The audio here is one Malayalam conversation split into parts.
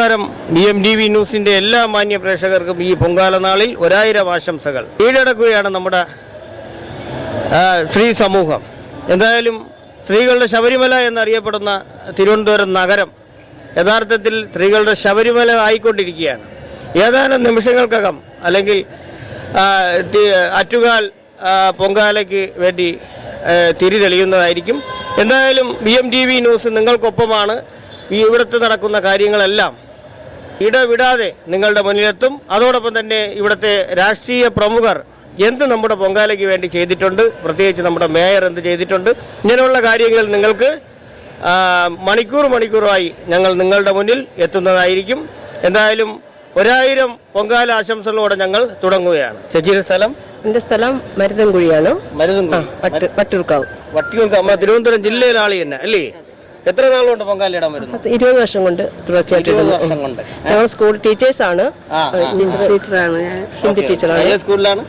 നമസ്കാരം. BMTV ന്യൂസിൻ്റെ എല്ലാ മാന്യ പ്രേക്ഷകർക്കും ഈ പൊങ്കാല നാളിൽ 1000 ആശംസകൾ. കീഴടക്കുകയാണ് നമ്മുടെ സ്ത്രീ സമൂഹം. എന്തായാലും സ്ത്രീകളുടെ ശബരിമല എന്നറിയപ്പെടുന്ന തിരുവനന്തപുരം നഗരം യഥാർത്ഥത്തിൽ സ്ത്രീകളുടെ ശബരിമല ആയിക്കൊണ്ടിരിക്കുകയാണ്. ഏതാനും നിമിഷങ്ങൾക്കകം അല്ലെങ്കിൽ അറ്റുകാൽ പൊങ്കാലയ്ക്ക് വേണ്ടി തിരി തെളിയുന്നതായിരിക്കും. എന്തായാലും BMTV ന്യൂസ് നിങ്ങൾക്കൊപ്പമാണ്. ഇവിടുത്തെ നടക്കുന്ന കാര്യങ്ങളെല്ലാം ഇടവിടാതെ നിങ്ങളുടെ മുന്നിലെത്തും. അതോടൊപ്പം തന്നെ ഇവിടുത്തെ രാഷ്ട്രീയ പ്രമുഖർ എന്ത് നമ്മുടെ പൊങ്കാലയ്ക്ക് വേണ്ടി ചെയ്തിട്ടുണ്ട്, പ്രത്യേകിച്ച് നമ്മുടെ മേയർ എന്ത് ചെയ്തിട്ടുണ്ട്, ഇങ്ങനെയുള്ള കാര്യങ്ങൾ നിങ്ങൾക്ക് മണിക്കൂറായി ഞങ്ങൾ നിങ്ങളുടെ മുന്നിൽ എത്തുന്നതായിരിക്കും. എന്തായാലും 1000 പൊങ്കാല ആശംസകളോടെ ഞങ്ങൾ തുടങ്ങുകയാണ്. ചേച്ചിയുടെ സ്ഥലം? എന്റെ സ്ഥലം മരുതൻകുഴിയാണ്. വട്ടിയൂർക്കാവ്. വട്ടിയൂർക്കാവ് തിരുവനന്തപുരം ജില്ലയിലെ ആളി തന്നെ അല്ലേ? എത്ര നാളുകൊണ്ട് പൊങ്കാല ഇടാൻ വരുന്നു? 20 വർഷം കൊണ്ട് തുടർച്ചയായിട്ട്. ഞങ്ങൾ സ്കൂൾ ടീച്ചേഴ്സാണ്. ടീച്ചറാണ്, ഹിന്ദി ടീച്ചറാണ്. സ്കൂളിലാണ്?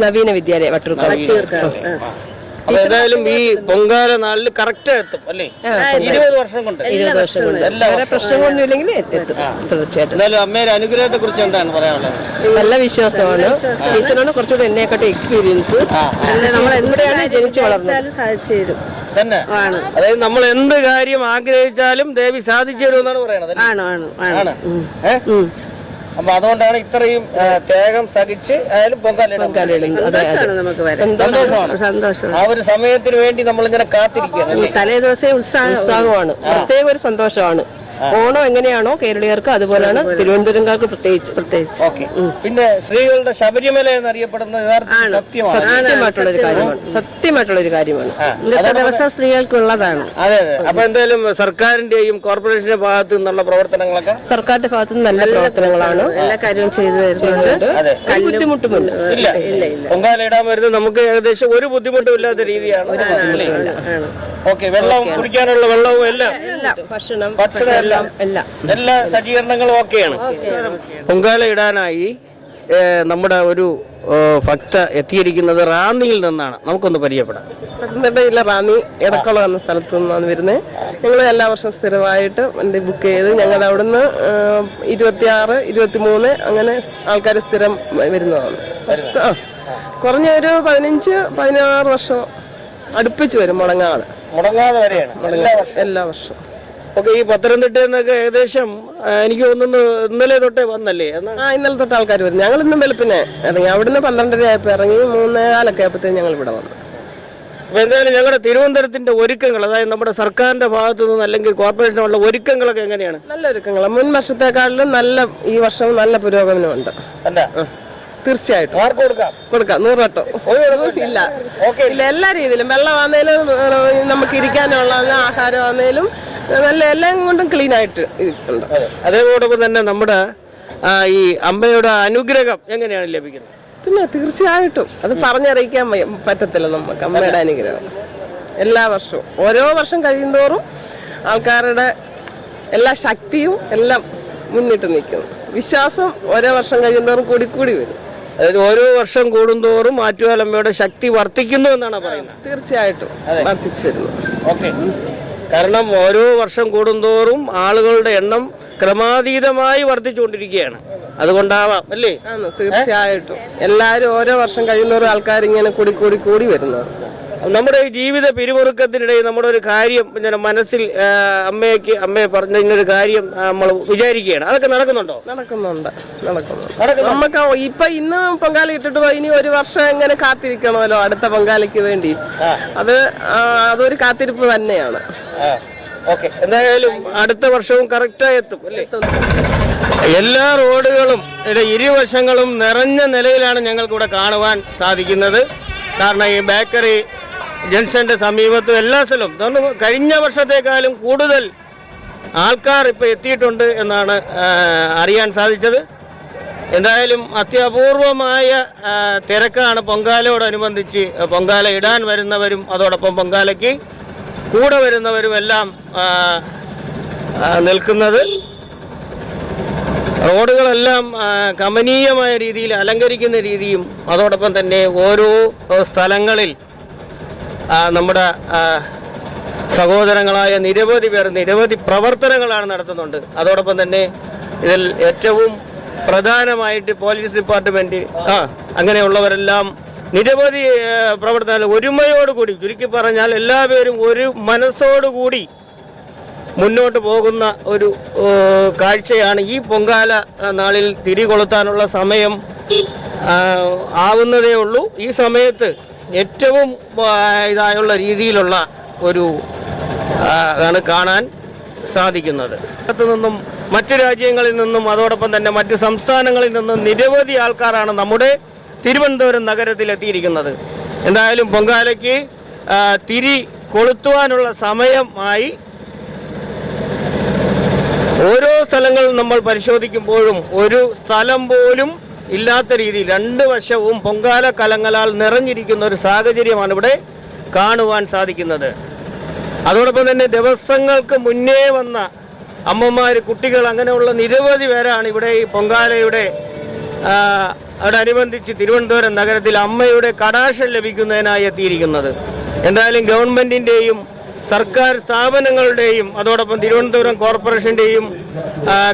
നവീന വിദ്യാലയ വട്ടിയൂർക്കാവ്. അപ്പൊ ഏതായാലും ഈ പൊങ്കാല നാളിൽ കറക്റ്റ് എത്തും അല്ലേ? 20 വർഷം കൊണ്ട്. വേറെ പ്രശ്നങ്ങളൊന്നും ഇല്ലെങ്കിൽ എത്തും തുടർച്ചയായിട്ട്. എന്തായാലും അമ്മയുടെ അനുഗ്രഹത്തെ കുറിച്ച് എന്താണ് പറയാനുള്ളത്? നല്ല വിശ്വാസമാണ്. ടീച്ചറാണ് കുറച്ചുകൂടി എന്നെക്കാട്ടും എക്സ്പീരിയൻസ്. നമ്മൾ എവിടെയാണ് ജനിച്ചു വളർന്നത് സാധിച്ചു തരും തന്നെ. അതായത് നമ്മൾ എന്ത് കാര്യം ആഗ്രഹിച്ചാലും ദേവി സാധിച്ചു തരുമെന്നാണ് പറയണത്. അപ്പൊ അതുകൊണ്ടാണ് ഇത്രയും ത്യാഗം സഹിച്ച് ആയാലും പൊങ്കാലയിടുന്നത്. സന്തോഷം. ആ ഒരു സമയത്തിന് വേണ്ടി നമ്മൾ ഇങ്ങനെ കാത്തിരിക്കുകയാണ്. തലേ ദിവസേ ഉത്സാഹമാണ്, പ്രത്യേക ഒരു സന്തോഷമാണ്. ഓണം എങ്ങനെയാണോ കേരളീയർക്ക് അതുപോലെയാണ് തിരുവനന്തപുരംകാർക്ക് പ്രത്യേകിച്ച്. പിന്നെ സ്ത്രീകളുടെ ശബരിമല എന്നറിയപ്പെടുന്നത് സത്യമായിട്ടുള്ള ഒരു കാര്യമാണ്. ഇന്നത്തെ ദിവസം സ്ത്രീകൾക്കുള്ളതാണ്. അതെ അതെ. അപ്പൊ എന്തായാലും സർക്കാരിന്റെയും കോർപ്പറേഷന്റെ ഭാഗത്തു നിന്നുള്ള പ്രവർത്തനങ്ങളൊക്കെ സർക്കാരിന്റെ ഭാഗത്തു നിന്ന് നല്ല പ്രവർത്തനങ്ങളാണ്. എല്ലാ കാര്യവും ചെയ്തു തരുന്നുണ്ട്. ബുദ്ധിമുട്ടുമില്ല. പൊങ്കാല ഇടാൻ വരുന്നത് നമുക്ക് ഏകദേശം ഒരു ബുദ്ധിമുട്ടും ഇല്ലാത്ത രീതിയാണ്. വെള്ളം കുടിക്കാനുള്ള വെള്ളവും എല്ലാം ഭക്ഷണം എല്ലാ സജ്ജീകരണങ്ങളും ഓക്കെയാണ്. പൊങ്കാല ഇടാനായി നമ്മുടെ ഒരു ഭക്ത എത്തിയിരിക്കുന്നത് റാന്നിയിൽ നിന്നാണ്. നമുക്കൊന്ന് പരിചയപ്പെടാം. പത്തനംതിട്ടയിലെ റാന്നി ഇടക്കുളം എന്ന സ്ഥലത്തു നിന്നാണ് വരുന്നത്. ഞങ്ങൾ എല്ലാ വർഷവും സ്ഥിരമായിട്ട് വണ്ടി ബുക്ക് ചെയ്ത് ഞങ്ങളുടെ അവിടുന്ന് 26, 23 അങ്ങനെ ആൾക്കാർ സ്ഥിരം വരുന്നതാണ്. കുറഞ്ഞ ഒരു 15-16 വർഷം അടുപ്പിച്ച് വരും മുടങ്ങാതെ വരെയാണ് എല്ലാ വർഷവും. ഈ പത്തനംതിട്ടയിൽ നിന്നൊക്കെ ഏകദേശം എനിക്ക് തോന്നുന്നു ഇന്നലെ തൊട്ടേ വന്നല്ലേ? ഇന്നലെ തൊട്ട് ആൾക്കാർ വരും. ഞങ്ങൾ ഇന്നും വെളുപ്പിനെ ഇറങ്ങി. അവിടുന്ന് 12:30 ആയപ്പോൾ ഇറങ്ങി 3:15 ആയപ്പോഴത്തേക്ക് ഞങ്ങൾ ഇവിടെ വന്നു. അപ്പൊ എന്തായാലും ഞങ്ങളുടെ തിരുവനന്തപുരത്തിന്റെ ഒരുക്കങ്ങൾ, അതായത് നമ്മുടെ സർക്കാരിന്റെ ഭാഗത്തു നിന്ന് അല്ലെങ്കിൽ കോർപ്പറേഷനുള്ള ഒരുക്കങ്ങളൊക്കെ എങ്ങനെയാണ്? നല്ല ഒരുക്കങ്ങൾ. മുൻ വർഷത്തെക്കാളിലും ഈ വർഷം നല്ല പുരോഗമനമുണ്ട്. തീർച്ചയായിട്ടും കൊടുക്കാം. 100 വട്ടം ഇല്ല. എല്ലാ രീതിയിലും വെള്ളം ആണെങ്കിലും നമുക്ക് ഇരിക്കാനുള്ള ആഹാരം ആണെങ്കിലും നല്ല എല്ലാം കൊണ്ടും ക്ലീൻ ആയിട്ട് ഇരിക്കുന്നുണ്ട്. അതേപോടൊപ്പം തന്നെ നമ്മുടെ ഈ അമ്മയുടെ അനുഗ്രഹം എങ്ങനെയാണ് ലഭിക്കുന്നത്? പിന്നെ തീർച്ചയായിട്ടും അത് പറഞ്ഞറിയിക്കാൻ പറ്റത്തില്ല നമുക്ക്. അമ്മയുടെ അനുഗ്രഹം എല്ലാ വർഷവും ഓരോ വർഷം കഴിയുന്തോറും ആൾക്കാരുടെ എല്ലാ ശക്തിയും എല്ലാം മുന്നിട്ട് നിൽക്കുന്നു. വിശ്വാസം ഓരോ വർഷം കഴിയുന്തോറും കൂടി വരും. അതായത് ഓരോ വർഷം കൂടുന്തോറും ആറ്റുകാൽ അമ്മയുടെ ശക്തി വർദ്ധിക്കുന്നു എന്നാണ് പറയുന്നത്. തീർച്ചയായിട്ടും വർദ്ധിച്ചു വരുന്നു. കാരണം ഓരോ വർഷം കൂടുന്തോറും ആളുകളുടെ എണ്ണം ക്രമാതീതമായി വർദ്ധിച്ചുകൊണ്ടിരിക്കുകയാണ്. അതുകൊണ്ടാവാം അല്ലേ? തീർച്ചയായിട്ടും എല്ലാവരും ഓരോ വർഷം കഴിയുന്നോറും ആൾക്കാർ ഇങ്ങനെ കൂടി വരുന്നത്. നമ്മുടെ ഈ ജീവിത പിരിമുറുക്കത്തിനിടയിൽ നമ്മുടെ ഒരു കാര്യം മനസ്സിൽ അമ്മയെ പറഞ്ഞ ഇങ്ങനൊരു കാര്യം നമ്മൾ വിചാരിക്കുകയാണ്. അതൊക്കെ നടക്കുന്നുണ്ടോ? നടക്കുന്നുണ്ട്. നമുക്ക് ഇപ്പൊ ഇന്ന് പൊങ്കാല ഇട്ടിട്ട് പോയി ഇനി ഒരു വർഷം എങ്ങനെ കാത്തിരിക്കണമല്ലോ അടുത്ത പൊങ്കാലയ്ക്ക് വേണ്ടി. അതൊരു കാത്തിരിപ്പ് തന്നെയാണ്. എന്തായാലും അടുത്ത വർഷവും കറക്റ്റായി എത്തും അല്ലേ? എല്ലാ റോഡുകളും ഇരുവശങ്ങളും നിറഞ്ഞ നിലയിലാണ് ഞങ്ങൾക്കിവിടെ കാണുവാൻ സാധിക്കുന്നത്. കാരണം ഈ ബേക്കറി ജംഗ്ഷന്റെ സമീപത്തും എല്ലാ സ്ഥലവും കഴിഞ്ഞ വർഷത്തെക്കാളും കൂടുതൽ ആൾക്കാർ ഇപ്പോൾ എത്തിയിട്ടുണ്ട് എന്നാണ് അറിയാൻ സാധിച്ചത്. എന്തായാലും അത്യപൂർവമായ തിരക്കാണ് പൊങ്കാലയോടനുബന്ധിച്ച് പൊങ്കാല ഇടാൻ വരുന്നവരും അതോടൊപ്പം പൊങ്കാലയ്ക്ക് കൂടെ വരുന്നവരും എല്ലാം നിൽക്കുന്നത്. റോഡുകളെല്ലാം കമനീയമായ രീതിയിൽ അലങ്കരിക്കുന്ന രീതിയും അതോടൊപ്പം തന്നെ ഓരോ സ്ഥലങ്ങളിൽ നമ്മുടെ സഹോദരങ്ങളായ നിരവധി പേർ നിരവധി പ്രവർത്തനങ്ങളാണ് നടത്തുന്നുണ്ട്. അതോടൊപ്പം തന്നെ ഇതിൽ ഏറ്റവും പ്രധാനമായിട്ട് പോലീസ് ഡിപ്പാർട്ട്മെൻറ്റ് അങ്ങനെയുള്ളവരെല്ലാം നിരവധി പ്രവർത്തനങ്ങൾ ഒരുമയോടുകൂടി, ചുരുക്കി പറഞ്ഞാൽ എല്ലാവരും ഒരു മനസ്സോടുകൂടി മുന്നോട്ട് പോകുന്ന ഒരു കാഴ്ചയാണ്. ഈ പൊങ്കാല നാളിൽ തിരി കൊളുത്താനുള്ള സമയം ആവുന്നതേ ഉള്ളൂ. ഈ സമയത്ത് ഏറ്റവും ഇതായുള്ള രീതിയിലുള്ള ഒരു ആണ് കാണാൻ സാധിക്കുന്നത്. നിന്നും മറ്റു രാജ്യങ്ങളിൽ നിന്നും അതോടൊപ്പം തന്നെ മറ്റ് സംസ്ഥാനങ്ങളിൽ നിന്നും നിരവധി ആൾക്കാരാണ് നമ്മുടെ തിരുവനന്തപുരം നഗരത്തിൽ എത്തിയിരിക്കുന്നത്. എന്തായാലും പൊങ്കാലയ്ക്ക് തിരി കൊളുത്തുവാനുള്ള സമയമായി. ഓരോ സ്ഥലങ്ങളും നമ്മൾ പരിശോധിക്കുമ്പോഴും ഒരു സ്ഥലം പോലും ഇല്ലാത്ത രീതിയിൽ രണ്ട് വശവും പൊങ്കാല കലങ്ങളാൽ നിറഞ്ഞിരിക്കുന്ന ഒരു സാഹചര്യമാണ് ഇവിടെ കാണുവാൻ സാധിക്കുന്നത്. അതോടൊപ്പം തന്നെ ദിവസങ്ങൾക്ക് മുന്നേ വന്ന അമ്മമാർ, കുട്ടികൾ, അങ്ങനെയുള്ള നിരവധി പേരാണ് ഇവിടെ ഈ പൊങ്കാലയുടെ അതോടനുബന്ധിച്ച് തിരുവനന്തപുരം നഗരത്തിൽ അമ്മയുടെ കടാക്ഷം ലഭിക്കുന്നതിനായി എത്തിയിരിക്കുന്നത്. എന്തായാലും ഗവൺമെൻറ്റിൻ്റെയും സർക്കാർ സ്ഥാപനങ്ങളുടെയും അതോടൊപ്പം തിരുവനന്തപുരം കോർപ്പറേഷൻ്റെയും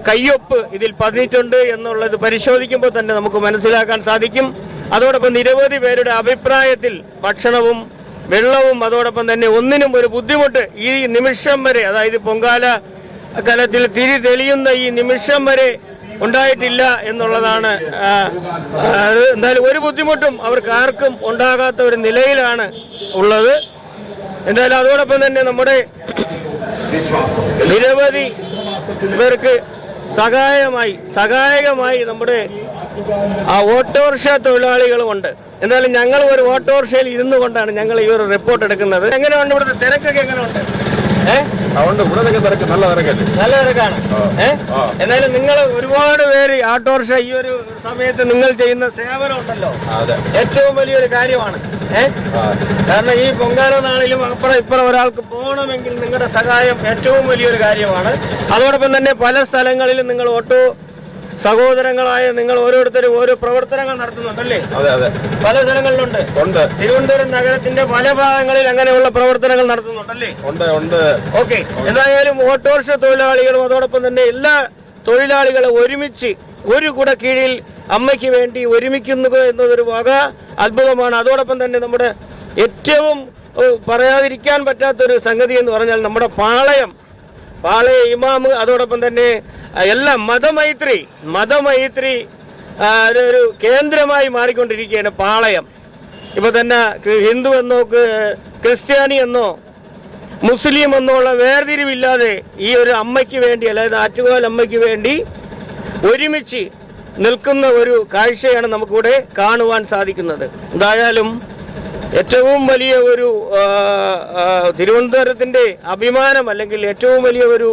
കയ്യൊപ്പ് ഇതിൽ പതിഞ്ഞിട്ടുണ്ട് എന്നുള്ളത് പരിശോധിക്കുമ്പോൾ തന്നെ നമുക്ക് മനസ്സിലാക്കാൻ സാധിക്കും. അതോടൊപ്പം നിരവധി പേരുടെ അഭിപ്രായത്തിൽ ഭക്ഷണവും വെള്ളവും അതോടൊപ്പം തന്നെ ഒന്നിനും ഒരു ബുദ്ധിമുട്ട് ഈ നിമിഷം വരെ, അതായത് പൊങ്കാല കലത്തിൽ തിരി തെളിയുന്ന ഈ നിമിഷം വരെ ഉണ്ടായിട്ടില്ല എന്നുള്ളതാണ്. എന്തായാലും ഒരു ബുദ്ധിമുട്ടും അവർക്ക് ആർക്കും ഉണ്ടാകാത്ത ഒരു നിലയിലാണ് ഉള്ളത്. എന്തായാലും അതോടൊപ്പം തന്നെ നമ്മുടെ നിരവധി പേർക്ക് സഹായകമായി നമ്മുടെ ഓട്ടോറിക്ഷ തൊഴിലാളികളുമുണ്ട്. എന്തായാലും ഞങ്ങൾ ഒരു ഓട്ടോറിക്ഷയിൽ ഇരുന്നു കൊണ്ടാണ് ഞങ്ങൾ ഈ ഒരു റിപ്പോർട്ട് എടുക്കുന്നത്. എങ്ങനെയുണ്ട് ഇവിടുത്തെ തിരക്കൊക്കെ? എങ്ങനെയുണ്ട്? നല്ല തിരക്കാണ്. എന്നാലും നിങ്ങൾ ഒരുപാട് പേര് ഓട്ടോറിക്ഷ ഈ ഒരു സമയത്ത് നിങ്ങൾ ചെയ്യുന്ന സേവനം ഉണ്ടല്ലോ, ഏറ്റവും വലിയൊരു കാര്യമാണ്. കാരണം ഈ പൊങ്കാല നാളിലും അപ്പുറം ഇപ്പുറം ഒരാൾക്ക് പോകണമെങ്കിൽ നിങ്ങളുടെ സഹായം ഏറ്റവും വലിയൊരു കാര്യമാണ്. അതോടൊപ്പം തന്നെ പല സ്ഥലങ്ങളിലും നിങ്ങൾ ഓട്ടോ സഹോദരങ്ങളായ നിങ്ങൾ ഓരോരുത്തരും ഓരോ പ്രവർത്തനങ്ങൾ നടത്തുന്നുണ്ടല്ലേ? പല സ്ഥലങ്ങളിലുണ്ട്. തിരുവനന്തപുരം നഗരത്തിന്റെ പല ഭാഗങ്ങളിൽ അങ്ങനെയുള്ള പ്രവർത്തനങ്ങൾ നടത്തുന്നുണ്ടല്ലേ? ഓക്കെ. എന്തായാലും ഓട്ടോറിക്ഷ തൊഴിലാളികളും അതോടൊപ്പം തന്നെ എല്ലാ തൊഴിലാളികളും ഒരുമിച്ച് ഒരു കുട കീഴിൽ അമ്മയ്ക്ക് വേണ്ടി ഒരുമിക്കുന്നു എന്നതൊരു വക അത്ഭുതമാണ്. അതോടൊപ്പം തന്നെ നമ്മുടെ ഏറ്റവും പറയാതിരിക്കാൻ പറ്റാത്തൊരു സംഗതി എന്ന് പറഞ്ഞാൽ നമ്മുടെ പാളയ ഇമാമ്, അതോടൊപ്പം തന്നെ എല്ലാ മതമൈത്രി ഒരു കേന്ദ്രമായി മാറിക്കൊണ്ടിരിക്കുകയാണ് പാളയം. ഇപ്പൊ തന്നെ ഹിന്ദു എന്നോ ക്രിസ്ത്യാനി എന്നോ മുസ്ലിം എന്നോ ഉള്ള വേർതിരിവില്ലാതെ ഈ ഒരു അമ്മയ്ക്ക് വേണ്ടി, അതായത് ആറ്റുകാൽ അമ്മയ്ക്ക് വേണ്ടി ഒരുമിച്ച് നിൽക്കുന്ന ഒരു കാഴ്ചയാണ് നമുക്കിവിടെ കാണുവാൻ സാധിക്കുന്നത്. എന്തായാലും ഏറ്റവും വലിയ ഒരു തിരുവനന്തപുരത്തിൻ്റെ അഭിമാനം അല്ലെങ്കിൽ ഏറ്റവും വലിയ ഒരു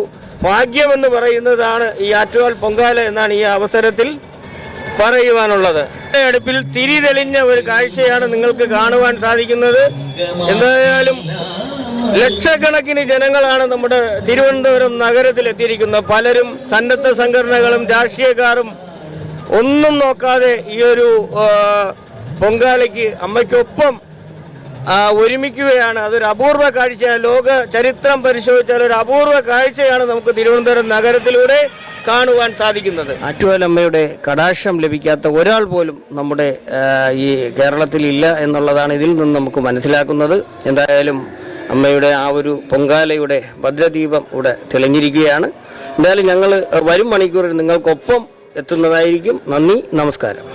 ഭാഗ്യമെന്ന് പറയുന്നതാണ് ഈ ആറ്റുകാൽ പൊങ്കാല എന്നാണ് ഈ അവസരത്തിൽ പറയുവാനുള്ളത്. അടുപ്പിൽ തിരി തെളിഞ്ഞ ഒരു കാഴ്ചയാണ് നിങ്ങൾക്ക് കാണുവാൻ സാധിക്കുന്നത്. എന്തായാലും ലക്ഷക്കണക്കിന് ജനങ്ങളാണ് നമ്മുടെ തിരുവനന്തപുരം നഗരത്തിൽ എത്തിയിരിക്കുന്നത്. പലരും സന്നദ്ധ സംഘടനകളും രാഷ്ട്രീയക്കാരും ഒന്നും നോക്കാതെ ഈ ഒരു പൊങ്കാലയ്ക്ക് അമ്മയ്ക്കൊപ്പം ഒരുമിക്കുകയാണ്. അതൊരു അപൂർവ കാഴ്ചയാണ്. ലോക ചരിത്രം പരിശോധിച്ചാൽ ഒരു അപൂർവ കാഴ്ചയാണ് നമുക്ക് തിരുവനന്തപുരം നഗരത്തിലൂടെ കാണുവാൻ സാധിക്കുന്നത്. ആറ്റുകാലമ്മയുടെ കടാക്ഷം ലഭിക്കാത്ത ഒരാൾ പോലും നമ്മുടെ ഈ കേരളത്തിൽ ഇല്ല എന്നുള്ളതാണ് ഇതിൽ നിന്ന് നമുക്ക് മനസ്സിലാക്കുന്നത്. എന്തായാലും അമ്മയുടെ ആ ഒരു പൊങ്കാലയുടെ ഭദ്രദീപം ഇവിടെ തെളിഞ്ഞിരിക്കുകയാണ്. എന്തായാലും ഞങ്ങൾ വരും മണിക്കൂറിൽ നിങ്ങൾക്കൊപ്പം എത്തുന്നതായിരിക്കും. നന്ദി, നമസ്കാരം.